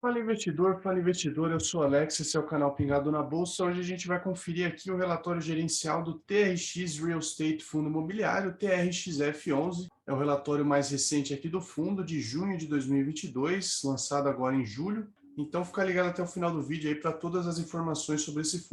Fala investidor, eu sou Alex, esse é o canal Pingado na Bolsa. Hoje a gente vai conferir aqui o relatório gerencial do TRX Real Estate Fundo Imobiliário, TRXF11. É o relatório mais recente aqui do fundo, de junho de 2022, lançado agora em julho. Então fica ligado até o final do vídeo aí para todas as informações sobre esse fundo.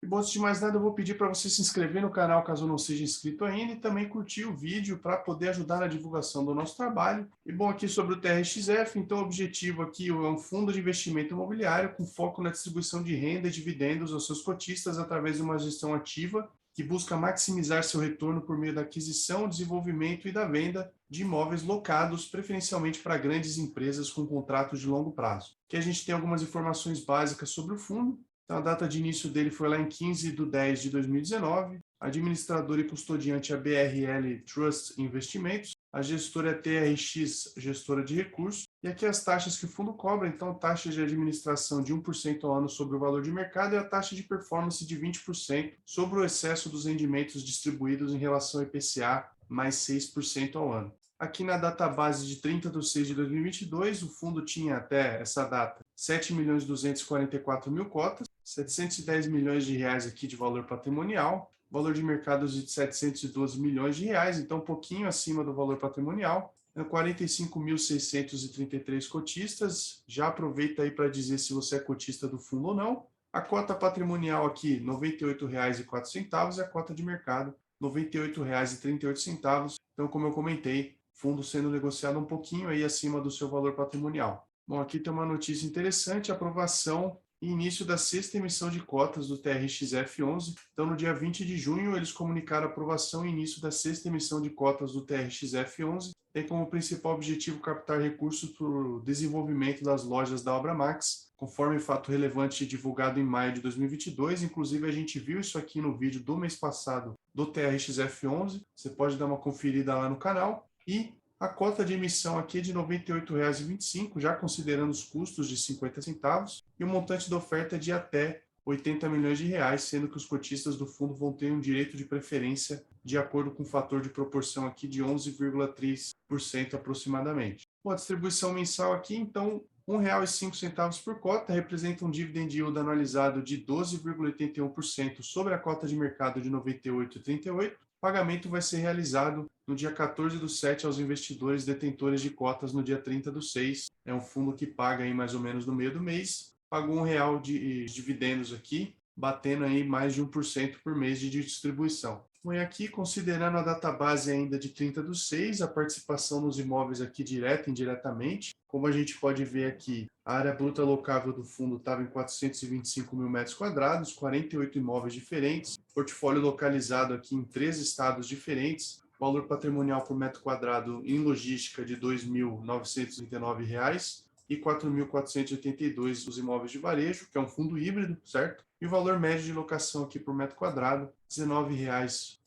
E bom, antes de mais nada, eu vou pedir para você se inscrever no canal caso não seja inscrito ainda e também curtir o vídeo para poder ajudar na divulgação do nosso trabalho. E bom, aqui sobre o TRXF, então o objetivo aqui é um fundo de investimento imobiliário com foco na distribuição de renda e dividendos aos seus cotistas através de uma gestão ativa que busca maximizar seu retorno por meio da aquisição, desenvolvimento e da venda de imóveis locados, preferencialmente para grandes empresas com contratos de longo prazo. Aqui a gente tem algumas informações básicas sobre o fundo. Então, a data de início dele foi lá em 15/10/2019. A administradora e custodiante é a BRL Trust Investimentos. A gestora é a TRX Gestora de Recursos. E aqui as taxas que o fundo cobra. Então, taxa de administração de 1% ao ano sobre o valor de mercado e a taxa de performance de 20% sobre o excesso dos rendimentos distribuídos em relação ao IPCA, mais 6% ao ano. Aqui na database de 30/6/2022, o fundo tinha até essa data 7.244.000 cotas, 710 milhões de reais aqui de valor patrimonial, valor de mercado de 712 milhões de reais, então um pouquinho acima do valor patrimonial, 45.633 cotistas. Já aproveita aí para dizer se você é cotista do fundo ou não. A cota patrimonial aqui, R$ 98,04, e a cota de mercado, R$ 98,38. Então, como eu comentei, fundo sendo negociado um pouquinho aí acima do seu valor patrimonial. Bom, aqui tem uma notícia interessante, aprovação e início da sexta emissão de cotas do TRXF11. Então, no dia 20 de junho, eles comunicaram a aprovação e início da sexta emissão de cotas do TRXF11. Tem como principal objetivo captar recursos para o desenvolvimento das lojas da Obra Max, conforme fato relevante divulgado em maio de 2022. Inclusive, a gente viu isso aqui no vídeo do mês passado do TRXF11. Você pode dar uma conferida lá no canal. E a cota de emissão aqui é de R$ 98,25, já considerando os custos de 50 centavos, e o montante da oferta é de até 80 milhões de reais, sendo que os cotistas do fundo vão ter um direito de preferência de acordo com o fator de proporção aqui de 11,3% aproximadamente. Bom, a distribuição mensal aqui, então, R$ 1,05 por cota, representa um dividend yield anualizado de 12,81% sobre a cota de mercado de R$ 98,38. O pagamento vai ser realizado no dia 14/7 aos investidores detentores de cotas no dia 30/6. É um fundo que paga aí mais ou menos no meio do mês. Pagou R$ 1 de dividendos aqui, batendo aí mais de 1% por mês de distribuição. Põe aqui, considerando a database ainda de 30/6, a participação nos imóveis aqui direta e indiretamente. Como a gente pode ver aqui, a área bruta locável do fundo estava em 425 mil metros quadrados, 48 imóveis diferentes, portfólio localizado aqui em 3 estados diferentes, valor patrimonial por metro quadrado em logística de R$ 2.939 e 4.482 os imóveis de varejo, que é um fundo híbrido, certo? E o valor médio de locação aqui por metro quadrado, R$ 19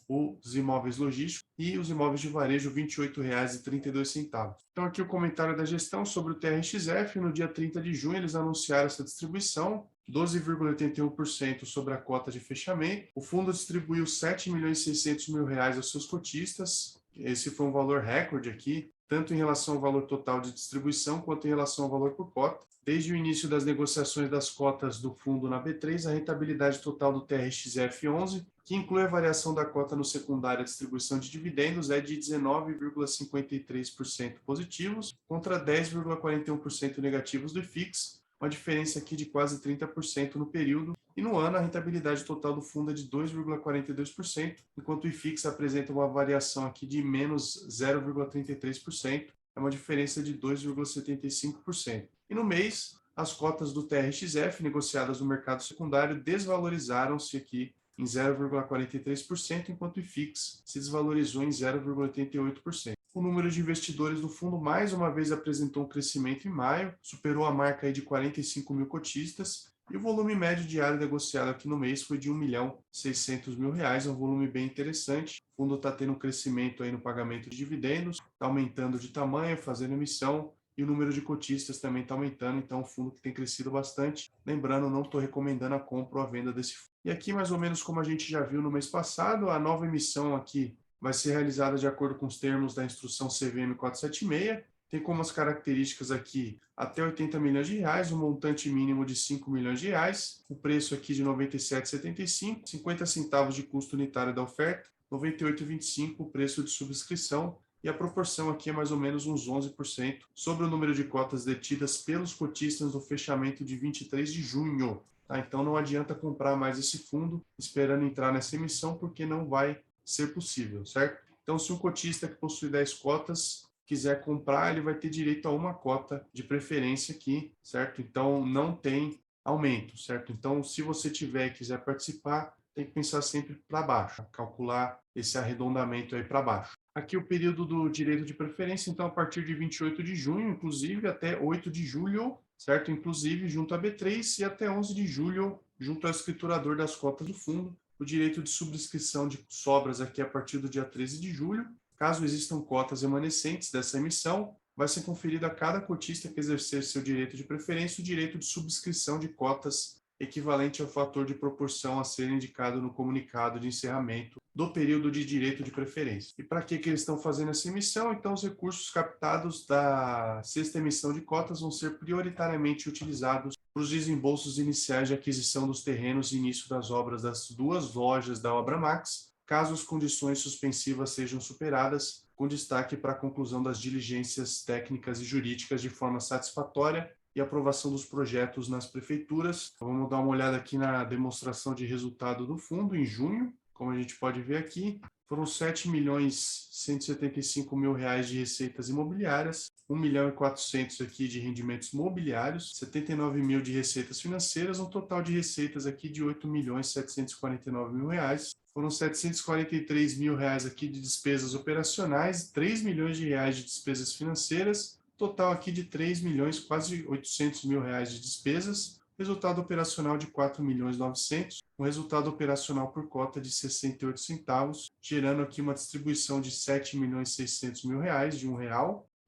os imóveis logísticos e os imóveis de varejo, R$ 28,32. Então aqui o comentário da gestão sobre o TRXF. No dia 30 de junho eles anunciaram essa distribuição, 12,81% sobre a cota de fechamento. O fundo distribuiu R$ 7.600.000 aos seus cotistas. Esse foi um valor recorde aqui, tanto em relação ao valor total de distribuição quanto em relação ao valor por cota. Desde o início das negociações das cotas do fundo na B3, a rentabilidade total do TRXF11, que inclui a variação da cota no secundário e a distribuição de dividendos, é de 19,53% positivos contra 10,41% negativos do IFIX, uma diferença aqui de quase 30% no período. E no ano, a rentabilidade total do fundo é de 2,42%, enquanto o IFIX apresenta uma variação aqui de menos 0,33%, é uma diferença de 2,75%. E no mês, as cotas do TRXF negociadas no mercado secundário desvalorizaram-se aqui em 0,43%, enquanto o IFIX se desvalorizou em 0,88%. O número de investidores do fundo mais uma vez apresentou um crescimento em maio, superou a marca aí de 45 mil cotistas, e o volume médio diário negociado aqui no mês foi de R$ 1.600.000, é um volume bem interessante. O fundo está tendo um crescimento aí no pagamento de dividendos, está aumentando de tamanho, fazendo emissão, e o número de cotistas também está aumentando, então é um fundo que tem crescido bastante. Lembrando, não estou recomendando a compra ou a venda desse fundo. E aqui, mais ou menos como a gente já viu no mês passado, a nova emissão aqui vai ser realizada de acordo com os termos da instrução CVM 476. Tem como as características aqui até 80 milhões de reais, um montante mínimo de 5 milhões de reais, o preço aqui de R$ 97,75, 50 centavos de custo unitário da oferta, R$ 98,25 o preço de subscrição, e a proporção aqui é mais ou menos uns 11% sobre o número de cotas detidas pelos cotistas no fechamento de 23 de junho. Tá? Então não adianta comprar mais esse fundo esperando entrar nessa emissão, porque não vai ser possível, certo? Então, se um cotista que possui 10 cotas quiser comprar, ele vai ter direito a uma cota de preferência aqui, certo? Então, não tem aumento, certo? Então, se você tiver e quiser participar, tem que pensar sempre para baixo, calcular esse arredondamento aí para baixo. Aqui o período do direito de preferência, então, a partir de 28 de junho, inclusive, até 8 de julho, certo? Inclusive, junto à B3, e até 11 de julho, junto ao escriturador das cotas do fundo. O direito de subscrição de sobras aqui a partir do dia 13 de julho. Caso existam cotas remanescentes dessa emissão, vai ser conferido a cada cotista que exercer seu direito de preferência o direito de subscrição de cotas equivalente ao fator de proporção a ser indicado no comunicado de encerramento do período de direito de preferência. E para que eles estão fazendo essa emissão? Então, os recursos captados da sexta emissão de cotas vão ser prioritariamente utilizados para os desembolsos iniciais de aquisição dos terrenos e início das obras das duas lojas da Obra Max, caso as condições suspensivas sejam superadas, com destaque para a conclusão das diligências técnicas e jurídicas de forma satisfatória e aprovação dos projetos nas prefeituras. Vamos dar uma olhada aqui na demonstração de resultado do fundo em junho. Como a gente pode ver aqui, foram R$ 7.175.000 de receitas imobiliárias, 1.400.000 aqui de rendimentos mobiliários, 79.000 de receitas financeiras, um total de receitas aqui de R$ 8.749.000. Foram R$ 743.000 aqui de despesas operacionais, R$ 3 milhões de despesas financeiras, total aqui de 3 milhões, quase 800 mil reais de despesas, resultado operacional de 4.900.000, um resultado operacional por cota de 68 centavos, gerando aqui uma distribuição de 7.600.000 de R$ 1,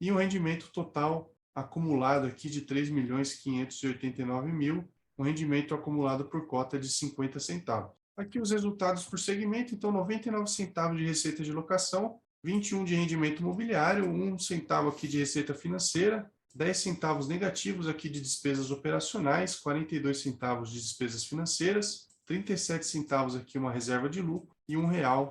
e um rendimento total acumulado aqui de 3.589.000, um rendimento acumulado por cota de 50 centavos. Aqui os resultados por segmento, então 99 centavos de receita de locação, 21 de rendimento imobiliário, 1 centavo aqui de receita financeira, 10 centavos negativos aqui de despesas operacionais, 42 centavos de despesas financeiras, 37 centavos aqui uma reserva de lucro e R$ 1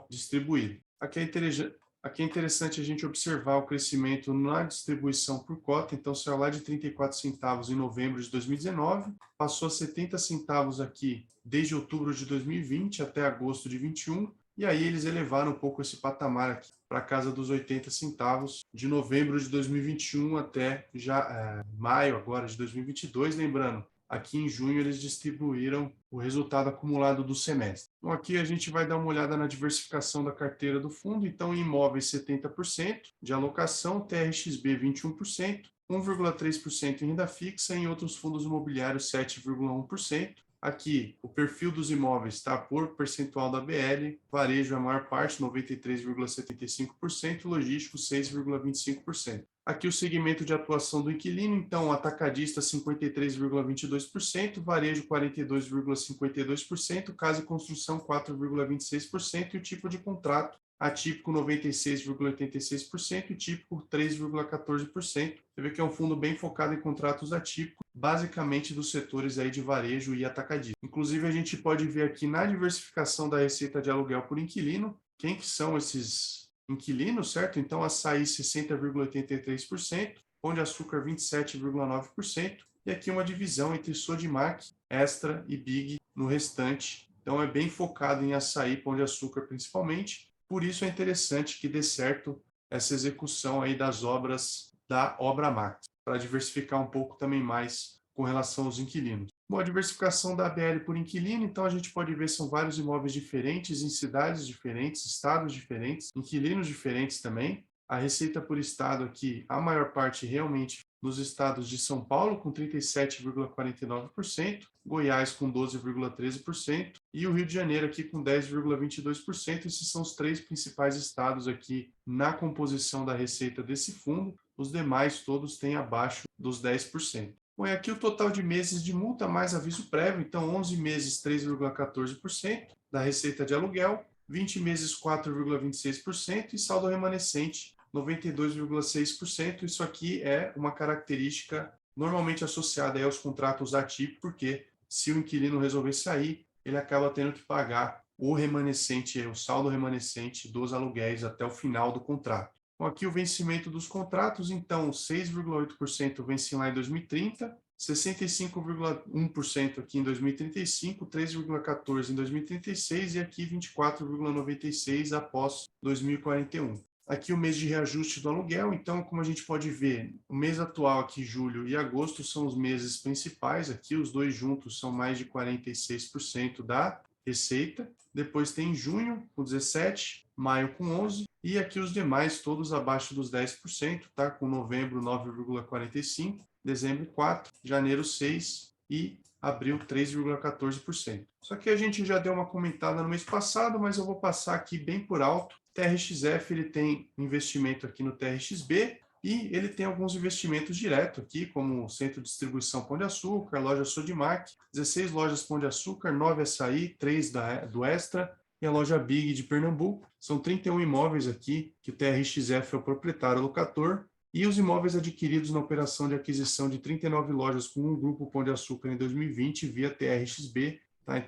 distribuído. Aqui é interessante a gente observar o crescimento na distribuição por cota. Então, saiu lá de 34 centavos em novembro de 2019, passou a 70 centavos aqui desde outubro de 2020 até agosto de 21, e aí eles elevaram um pouco esse patamar aqui para casa dos 80 centavos de novembro de 2021 até já maio agora de 2022, lembrando, aqui em junho eles distribuíram o resultado acumulado do semestre. Então aqui a gente vai dar uma olhada na diversificação da carteira do fundo. Então em imóveis 70% de alocação, TRXB 21%, 1,3% em renda fixa e em outros fundos imobiliários 7,1%. Aqui, o perfil dos imóveis está por percentual da BL, varejo a maior parte, 93,75%, logístico 6,25%. Aqui o segmento de atuação do inquilino, então, atacadista 53,22%, varejo 42,52%, casa e construção 4,26% e o tipo de contrato atípico 96,86% e típico 3,14%. Você vê que é um fundo bem focado em contratos atípicos, basicamente dos setores aí de varejo e atacadismo. Inclusive, a gente pode ver aqui na diversificação da receita de aluguel por inquilino, quem que são esses inquilinos, certo? Então, açaí 60,83%, Pão de Açúcar 27,9%, e aqui uma divisão entre Sodimac, Extra e Big no restante. Então, é bem focado em açaí, Pão de Açúcar principalmente. Por isso é interessante que dê certo essa execução aí das obras da Obra Max, para diversificar um pouco também mais com relação aos inquilinos. Bom, a diversificação da ABL por inquilino, então a gente pode ver são vários imóveis diferentes, em cidades diferentes, estados diferentes, inquilinos diferentes também. A receita por estado aqui, a maior parte realmente nos estados de São Paulo, com 37,49%, Goiás com 12,13% e o Rio de Janeiro aqui com 10,22%. Esses são os 3 principais estados aqui na composição da receita desse fundo. Os demais todos têm abaixo dos 10%. Bom, e aqui o total de meses de multa mais aviso prévio, então 11 meses 3,14% da receita de aluguel, 20 meses 4,26% e saldo remanescente 92,6%. Isso aqui é uma característica normalmente associada aí aos contratos atípicos, porque se o inquilino resolver sair, ele acaba tendo que pagar o remanescente, o saldo remanescente dos aluguéis até o final do contrato. Bom, aqui o vencimento dos contratos, então 6,8% vence lá em 2030, 65,1% aqui em 2035, 3,14% em 2036 e aqui 24,96% após 2041. Aqui o mês de reajuste do aluguel, então, como a gente pode ver, o mês atual aqui, julho e agosto, são os meses principais, aqui os dois juntos são mais de 46% da receita. Depois tem junho com 17%, maio com 11%, e aqui os demais todos abaixo dos 10%, tá? Com novembro 9,45%, dezembro 4%, janeiro 6% e abril 3,14%. Só que a gente já deu uma comentada no mês passado, mas eu vou passar aqui bem por alto. TRXF ele tem investimento aqui no TRXB e ele tem alguns investimentos diretos aqui, como Centro de Distribuição Pão de Açúcar, loja Sodimac, 16 lojas Pão de Açúcar, 9 Açaí, 3 do Extra e a loja Big de Pernambuco. São 31 imóveis aqui que o TRXF é o proprietário locator. E os imóveis adquiridos na operação de aquisição de 39 lojas com o Grupo Pão de Açúcar em 2020 via TRXB. Tá?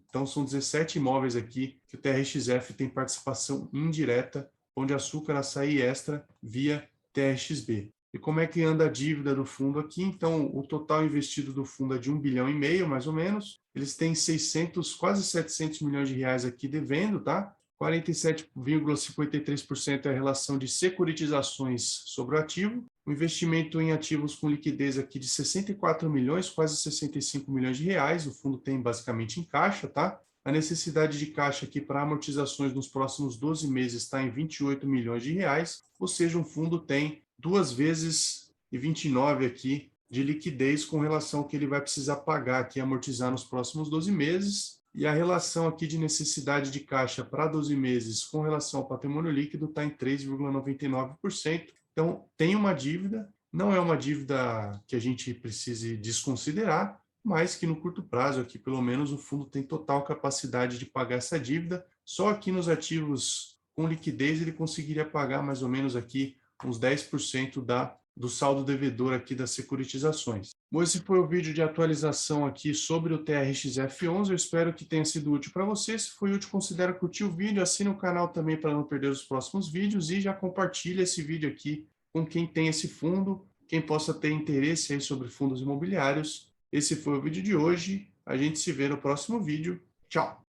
Então, são 17 imóveis aqui que o TRXF tem participação indireta, Pão de Açúcar, Açaí Extra, via TRXB. E como é que anda a dívida do fundo aqui? Então, o total investido do fundo é de 1,5 bilhão, mais ou menos. Eles têm 600, quase 700 milhões de reais aqui devendo, tá? 47,53% é a relação de securitizações sobre o ativo, o investimento em ativos com liquidez aqui de 64 milhões, quase 65 milhões de reais, o fundo tem basicamente em caixa, tá? A necessidade de caixa aqui para amortizações nos próximos 12 meses está em 28 milhões de reais, ou seja, o fundo tem 2 vezes e 29 aqui de liquidez com relação ao que ele vai precisar pagar aqui, amortizar nos próximos 12 meses. E a relação aqui de necessidade de caixa para 12 meses com relação ao patrimônio líquido está em 3,99%. Então, tem uma dívida, não é uma dívida que a gente precise desconsiderar, mas que no curto prazo aqui, pelo menos, o fundo tem total capacidade de pagar essa dívida. Só aqui nos ativos com liquidez ele conseguiria pagar mais ou menos aqui uns 10% do saldo devedor aqui das securitizações. Bom, esse foi o vídeo de atualização aqui sobre o TRXF11. Eu espero que tenha sido útil para você. Se foi útil, considere curtir o vídeo, assine o canal também para não perder os próximos vídeos e já compartilhe esse vídeo aqui com quem tem esse fundo, quem possa ter interesse aí sobre fundos imobiliários. Esse foi o vídeo de hoje. A gente se vê no próximo vídeo. Tchau!